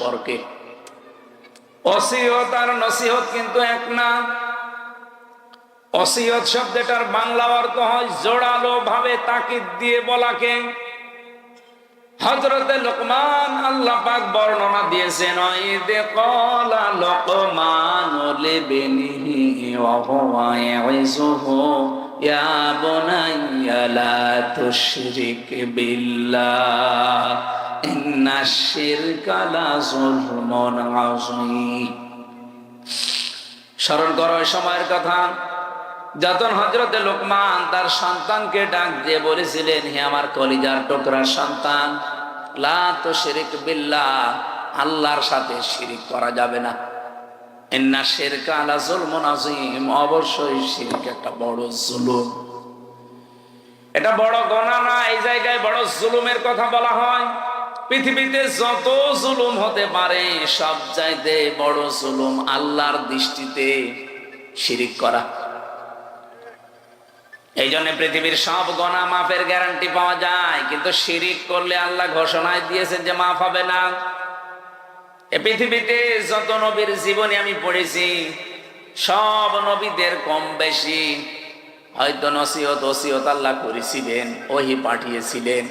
সম্পর্কে। ওসিয়ত আর নসিহত কিন্তু এক না। ওসিয়ত শব্দটার বাংলা অর্থ হয় জোরালো ভাবে তাকিদ দিয়ে বলাকে। হযরতে লোকমান আল্লাহ পাক বর্ণনা দিয়েছেন, ইযে ক্বালা লোকমানু লিবনিহি ওয়া হুয়া ইয়াইযুহু ইয়া বুনাইয়া লা তুশরিক বিল্লাহ ইন্নাশ শিরকা লা যুলমুন আযীম। স্মরণ করো ওই সময়ের কথা যখন হযরতে লোকমান তার সন্তানকে ডাক দিয়ে বলেছিলেন, হে আমার কলিজার টুকরা সন্তান, লা তুশরিক বিল্লাহ, আল্লাহর সাথে শিরিক করা যাবে না। ইন্নাশ শিরকা লা যুলমুন আযীম, অবশ্যই শিরক একটা বড় জুলুম। এটা বড় গুনাহ না, এই জায়গায় বড় জুলুমের কথা বলা হয়। পৃথিবীতে যত জুলুম হতে পারে সব চাইতে বড় জুলুম আল্লাহর দৃষ্টিতে শিরিক করা। এই জন্য পৃথিবীর সব গুনাহ মাফের গ্যারান্টি পাওয়া যায়, কিন্তু শিরিক করলে আল্লাহ ঘোষণায় দিয়েছেন যে মাফ হবে না। এই পৃথিবীতে যত নবীর জীবনী আমি পড়েছি, সব নবীদের কম বেশি হয়তো নসিহত ওসিয়ত আল্লাহ করেছিলেন, ওহী পাঠিয়েছিলেন,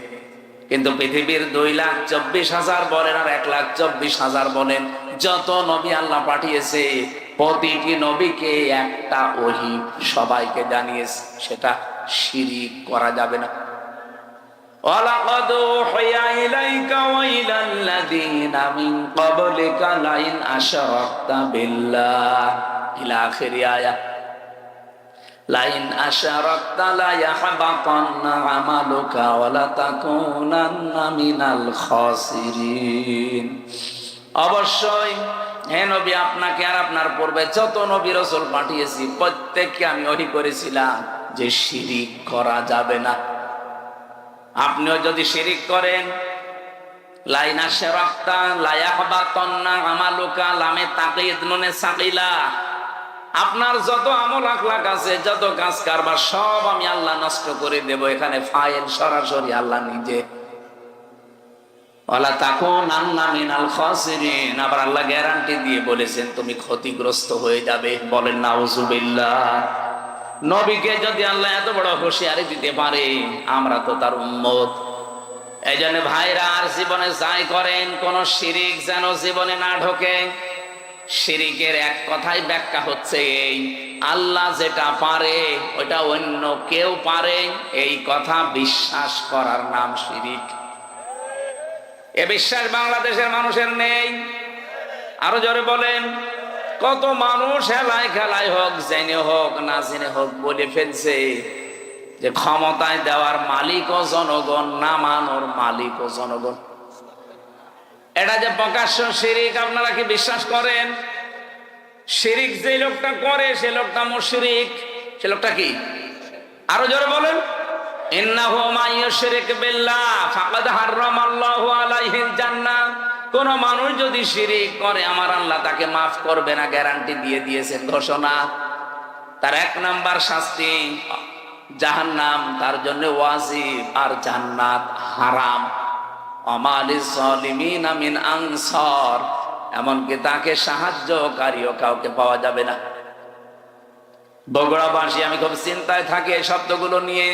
কিন্তু পৃথিবীর 2,24,000 বলেন আর 1,24,000 বলেন, যত নবী আল্লাহ পাঠিয়েছে প্রতিটি নবীকে একটা ওহী সবাইকে জানিয়েছে, সেটা শিরিক করা যাবে না। ওয়ালাকাদ উহিয়া ইলাইকা ওয়া ইলাল্লাযীনা মিন ক্বাবলিকা লাইন আশরাকতা বিল্লাহ ইলা আখির আয়াত। লাইন আশরাকতা লা ইয়াহবাতান্না আমালুকা ওয়া লা তাকুনান্না মিনাল খাসিরিন। অবশ্যই হে নবী, আপনাকে আর আপনার পূর্বে যত নবী রাসূল পাঠিয়েছি প্রত্যেককে আমি ওহী করেছিলাম যে শিরিক করা যাবে না। আপনিও যদি শিরিক করেন, লাইন আশরাকতা লা ইয়াহবাতান্না আমালুকা, লামে তাকিদ নুনে সাকিলা, আপনার যত আমল আখলাক আছে, যত কাজ কারবার সব আমি আল্লাহ নষ্ট করে দেব। এখানে ফাইল সরাসরি আল্লাহ নিজে। ওয়ালা তাকুনান্না মিনাল খাসিরিন, আবার আল্লাহ গ্যারান্টি দিয়ে বলেছেন তুমি ক্ষতিগ্রস্ত হয়ে যাবে। বলেন নাউজুবিল্লাহ। নবীকে যদি আল্লাহ এত বড় হুঁশিয়ারি দিতে পারে, আমরা তো তার উম্মত। এই জন্য ভাইরা, আর জীবনে যাই করেন কোন শিরিক যেন জীবনে না ঢোকে। শিরিকের এক কথাই ব্যাখ্যা হচ্ছে এই, আল্লাহ যেটা পারে ওটা অন্য কেউ পারে, এই কথা বিশ্বাস করার নাম শিরিক। এ বিশ্বাস বাংলাদেশের মানুষের নেই। আরো জোরে বলেন। কত মানুষ হেলায় খেলায় হোক, জেনে হোক না জেনে হোক বলে ফেলছে যে ক্ষমতায় দেওয়ার মালিক ও জনগণ, নামানোর মালিক ও জনগণ। এটা যে প্রকাশ্য শিরিক, আপনারা কি বিশ্বাস করেন? শিরিক যে লোকটা করে সে লোকটা মুশরিক। সে লোকটা কি? আরো জোরে বলেন। ইন্নাহু মাইয়ুশরিক বিল্লাহ ফাকাদ হারামাল্লাহু আলাইহিল জান্নাহ। কোন মানুষ যদি শিরিক করে আমার আল্লাহ তাকে মাফ করবে না, গ্যারান্টি দিয়ে দিয়েছেন, ঘোষণা। তার 1 নাম্বার শাস্তি জাহান্নাম, তার জন্য ওয়াজিব, আর জান্নাত হারাম। আমালিজ জালিমিনা মিন আনসার, এমনকি তাকে সাহায্যকারীও কাউকে পাওয়া যাবে না। বগুড়াবাসী আমি খুব চিন্তায় থাকি এই শব্দগুলো নিয়ে।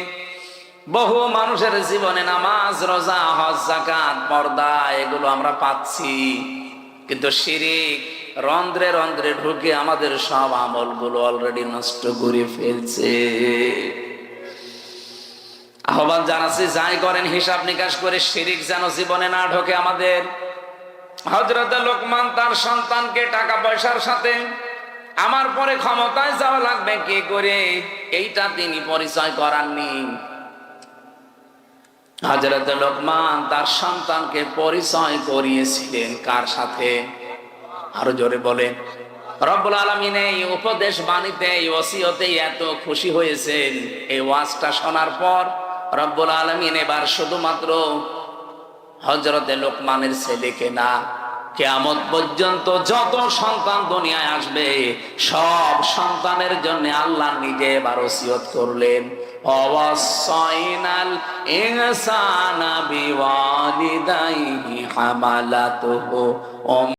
বহু মানুষের জীবনে নামাজ, রোজা, হজ, যাকাত, পর্দা এগুলো আমরা পাচ্ছি, কিন্তু শিরিক রন্ধ্রে রন্ধ্রে ঢুকে আমাদের সব আমলগুলো অলরেডি নষ্ট করে ফেলছে। আহ্বান জানাচ্ছি, যাই করেন হিসাব নিকাশ করে, শিরিক যেন জীবনে না ঢোকে আমাদের। হযরত লোকমান তার সন্তানকে টাকা পয়সার সাথে আমার পরে ক্ষমতায় যাওয়া লাগবে কি করে, এইটা তিনি পরিচয় করাননি। হযরত লোকমান তার সন্তানকে পরিচয় করিয়েছিলেন কার সাথে? আরো জোরে বলেন। রব্বুল আলামিন এই উপদেশ বাণীতে, এই ওসিয়তে এত খুশি হয়েছেন, এই ওয়াজটা শোনার পর রব্বুল আলামিন এবার শুধুমাত্র হযরতে লোকমানের ছেলেকে না, কিয়ামত পর্যন্ত যত সন্তান দুনিয়ায় আসবে সব সন্তানের জন্য আল্লাহ নিজে এবার ওসিয়ত করলেন, ওয়াসাইনাল ইনসানা বিওয়ালিদাইহি হামালাতুহু